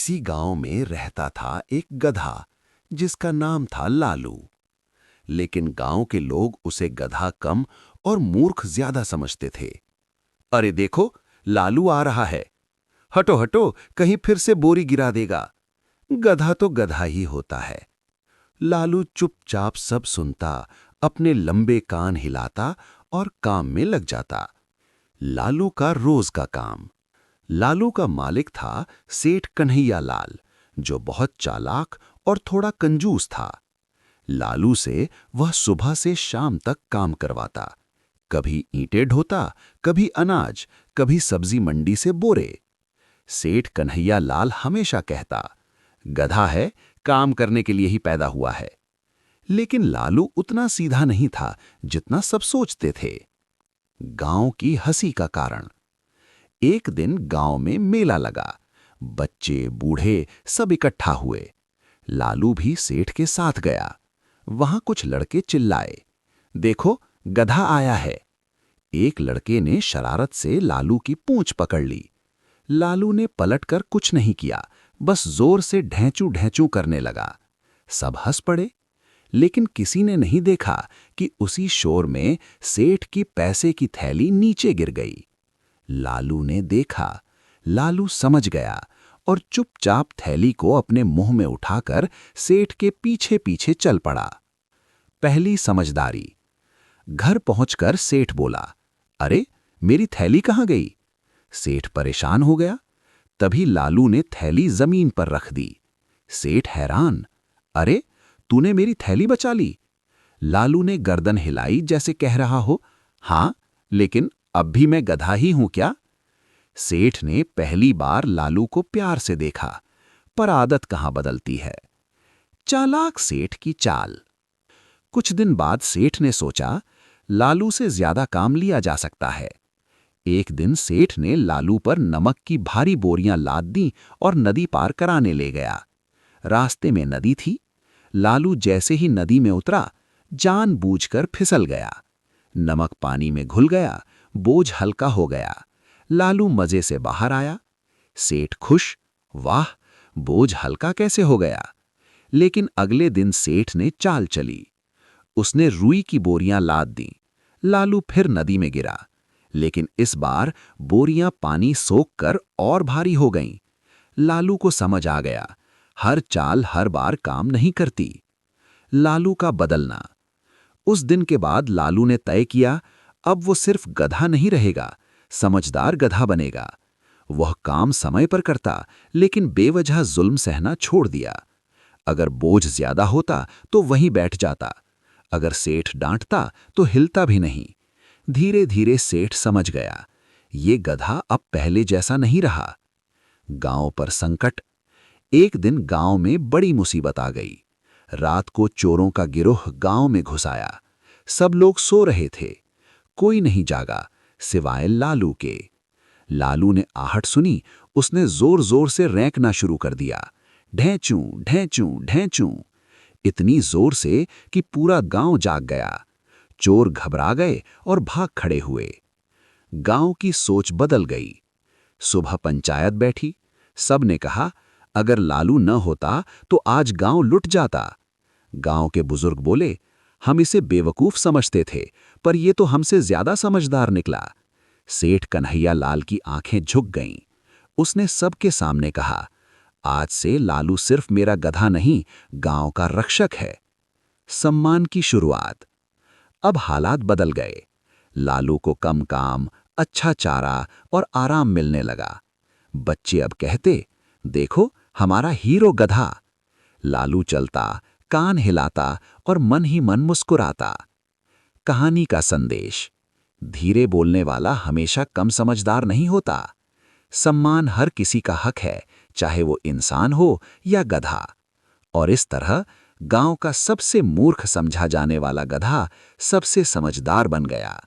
इसी गांव में रहता था एक गधा जिसका नाम था लालू। लेकिन गांव के लोग उसे गधा कम और मूर्ख ज्यादा समझते थे। अरे देखो, लालू आ रहा है। हटो हटो, कहीं फिर से बोरी गिरा देगा। गधा तो गधा ही होता है। लालू चुपचाप सब सुनता, अपने लंबे कान हिलाता और काम में लग जाता। लालू का रोज का काम। लालू का मालिक था सेठ कन्हैया लाल, जो बहुत चालाक और थोड़ा कंजूस था। लालू से वह सुबह से शाम तक काम करवाता। कभी ईंटें ढोता, कभी अनाज, कभी सब्जी मंडी से बोरे। सेठ कन्हैया लाल हमेशा कहता, गधा है, काम करने के लिए ही पैदा हुआ है। लेकिन लालू उतना सीधा नहीं था जितना सब सोचते थे। गांव की हंसी का कारण। एक दिन गांव में मेला लगा। बच्चे बूढ़े सब इकट्ठा हुए। लालू भी सेठ के साथ गया। वहां कुछ लड़के चिल्लाए, देखो, गधा आया है। एक लड़के ने शरारत से लालू की पूंछ पकड़ ली। लालू ने पलटकर कुछ नहीं किया, बस जोर से ढैंचू ढैंचू करने लगा। सब हंस पड़े। लेकिन किसी ने नहीं देखा कि उसी शोर में सेठ की पैसे की थैली नीचे गिर गई। लालू ने देखा। लालू समझ गया और चुपचाप थैली को अपने मुंह में उठाकर सेठ के पीछे पीछे चल पड़ा। पहली समझदारी। घर पहुंचकर सेठ बोला, अरे, मेरी थैली कहाँ गई? सेठ परेशान हो गया। तभी लालू ने थैली जमीन पर रख दी। सेठ हैरान, अरे, तूने मेरी थैली बचा ली? लालू ने गर्दन हिलाई जैसे कह रहा हो, हां, लेकिन अब भी मैं गधा ही हूं क्या? सेठ ने पहली बार लालू को प्यार से देखा, पर आदत कहां बदलती है। चालाक सेठ की चाल। कुछ दिन बाद सेठ ने सोचा, लालू से ज्यादा काम लिया जा सकता है। एक दिन सेठ ने लालू पर नमक की भारी बोरियां लाद दी और नदी पार कराने ले गया। रास्ते में नदी थी। लालू जैसे ही नदी में उतरा, जानबूझकर फिसल गया। नमक पानी में घुल गया, बोझ हल्का हो गया। लालू मजे से बाहर आया। सेठ खुश, वाह, बोझ हल्का कैसे हो गया? लेकिन अगले दिन सेठ ने चाल चली। उसने रुई की बोरियां लाद दी। लालू फिर नदी में गिरा, लेकिन इस बार बोरियां पानी सोखकर और भारी हो गईं। लालू को समझ आ गया, हर चाल हर बार काम नहीं करती। लालू का बदलना। उस दिन के बाद लालू ने तय किया, अब वो सिर्फ गधा नहीं रहेगा, समझदार गधा बनेगा। वह काम समय पर करता, लेकिन बेवजह जुल्म सहना छोड़ दिया। अगर बोझ ज्यादा होता तो वहीं बैठ जाता। अगर सेठ डांटता तो हिलता भी नहीं। धीरे धीरे सेठ समझ गया, ये गधा अब पहले जैसा नहीं रहा। गांव पर संकट। एक दिन गांव में बड़ी मुसीबत आ गई। रात को चोरों का गिरोह गांव में घुस आया। सब लोग सो रहे थे। कोई नहीं जागा, सिवाय लालू के। लालू ने आहट सुनी। उसने जोर जोर से रेंकना शुरू कर दिया, ढैंचू ढैंचू ढैंचू। इतनी जोर से कि पूरा गांव जाग गया। चोर घबरा गए और भाग खड़े हुए। गांव की सोच बदल गई। सुबह पंचायत बैठी। सब ने कहा, अगर लालू न होता तो आज गांव लुट जाता। गांव के बुजुर्ग बोले, हम इसे बेवकूफ समझते थे, पर यह तो हमसे ज्यादा समझदार निकला। सेठ कन्हैया लाल की आंखें झुक गईं। उसने सबके सामने कहा, आज से लालू सिर्फ मेरा गधा नहीं, गांव का रक्षक है। सम्मान की शुरुआत। अब हालात बदल गए। लालू को कम काम, अच्छा चारा और आराम मिलने लगा। बच्चे अब कहते, देखो, हमारा हीरो गधा। लालू चलता, कान हिलाता और मन ही मन मुस्कुराता। कहानी का संदेश। धीरे बोलने वाला हमेशा कम समझदार नहीं होता। सम्मान हर किसी का हक है, चाहे वो इंसान हो या गधा। और इस तरह गांव का सबसे मूर्ख समझा जाने वाला गधा सबसे समझदार बन गया।